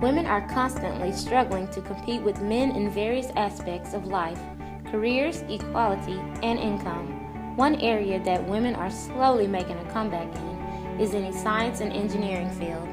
Women are constantly struggling to compete with men in various aspects of life, careers, equality, and income. One area that women are slowly making a comeback in is in the science and engineering field.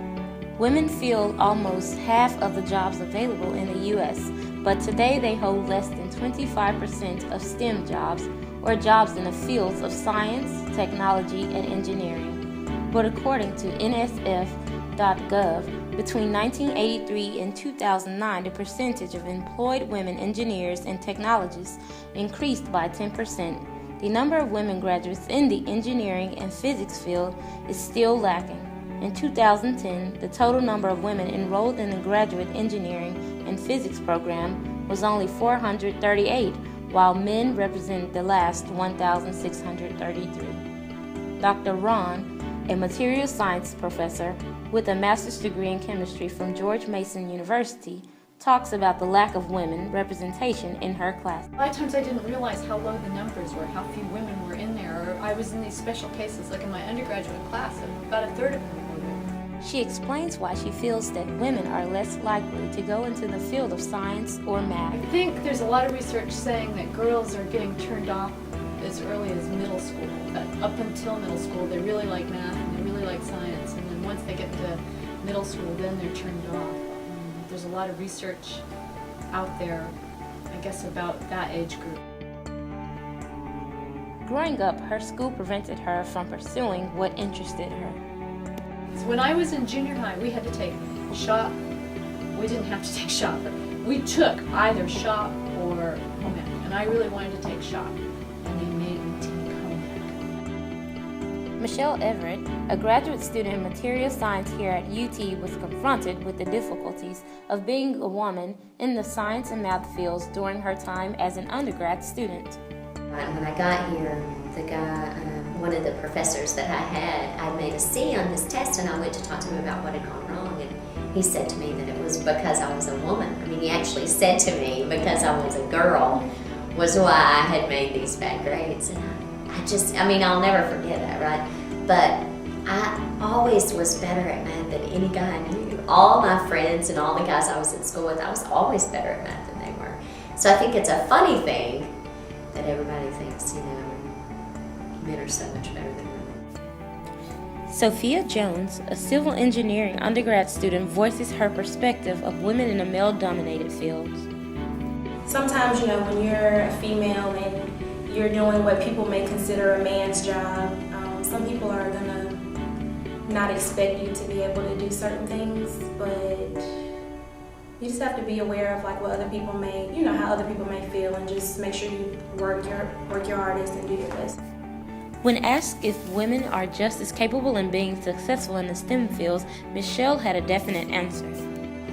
Women fill almost half of the jobs available in the U.S., but today they hold less than 25% of STEM jobs, or jobs in the fields of science, technology, and engineering. But according to NSF.gov, between 1983 and 2009, the percentage of employed women engineers and technologists increased by 10%. The number of women graduates in the engineering and physics field is still lacking. In 2010, the total number of women enrolled in the graduate engineering and physics program was only 438, while men represented the last 1,633. Dr. Ron, a material science professor with a master's degree in chemistry from George Mason University, talks about the lack of women representation in her class. A lot of times I didn't realize how low the numbers were, how few women were in there. Or I was in these special cases, like in my undergraduate class, and about a third of them were women. She explains why she feels that women are less likely to go into the field of science or math. I think there's a lot of research saying that girls are getting turned off as early as middle school. That up until middle school, they really like math and they really like science, and then once they get to middle school, then they're turned off. There's a lot of research out there, I guess, about that age group. Growing up, her school prevented her from pursuing what interested her. So when I was in junior high, we had to take shop. We didn't have to take shop, but we took either shop or home ec, and I really wanted to take shop, and they made me take home ec. Michelle Everett, a graduate student in material science here at UT, was confronted with the difficulties of being a woman in the science and math fields during her time as an undergrad student. When I got here, the guy, one of the professors that I had, I made a C on his test, and I went to talk to him about what had gone wrong, and he said to me that it was because I was a woman. I mean, he actually said to me because I was a girl was why I had made these bad grades. And I'll never forget that, right? But I always was better at math than any guy I knew. All my friends and all the guys I was in school with, I was always better at math than they were. So I think it's a funny thing that everybody thinks, men are so much better than women. Sophia Jones, a civil engineering undergrad student, voices her perspective of women in the male-dominated fields. Sometimes, when you're a female and you're doing what people may consider a man's job, some people are gonna not expect you to be able to do certain things, but you just have to be aware of what other people may, how other people may feel, and just make sure you work your hardest and do your best. When asked if women are just as capable in being successful in the STEM fields, Michelle had a definite answer.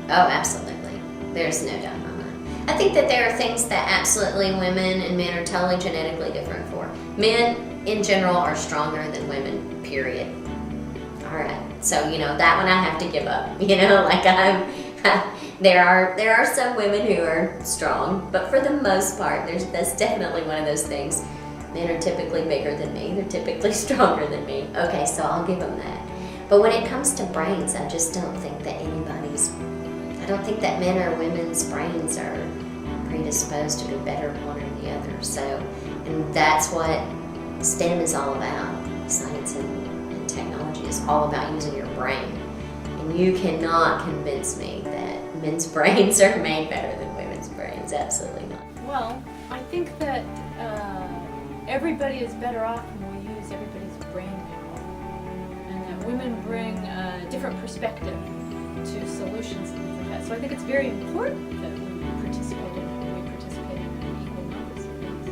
Oh, absolutely. There's no doubt in my mind. I think that there are things that absolutely women and men are totally genetically different for. Men, in general, are stronger than women, period. All right. So, that one I have to give up. There are some women who are strong, but for the most part, that's definitely one of those things. Men are typically bigger than me. They're typically stronger than me. Okay, so I'll give them that. But when it comes to brains, I just don't think that I don't think that men or women's brains are predisposed to be better at one or the other. So, and that's what STEM is all about. Science and technology is all about using your brain. And you cannot convince me that men's brains are made better than women's brains. Absolutely not. Well, I think that everybody is better off when we use everybody's brain power, and that women bring a different perspective to solutions and things like that. So I think it's very important that we participate in equal numbers of things.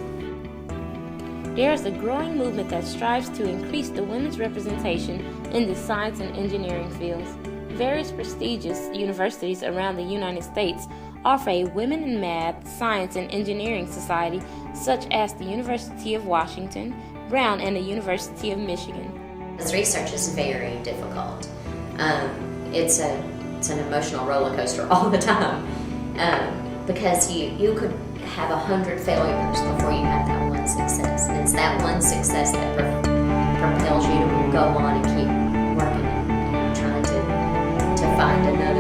There is a growing movement that strives to increase the women's representation in the science and engineering fields. Various prestigious universities around the United States offer a Women in Math, Science, and Engineering Society, such as the University of Washington, Brown, and the University of Michigan. This research is very difficult. It's an emotional roller coaster all the time, because you could have 100 failures before you have that one success. And it's that one success that propels you to go on and keep working and trying to find another.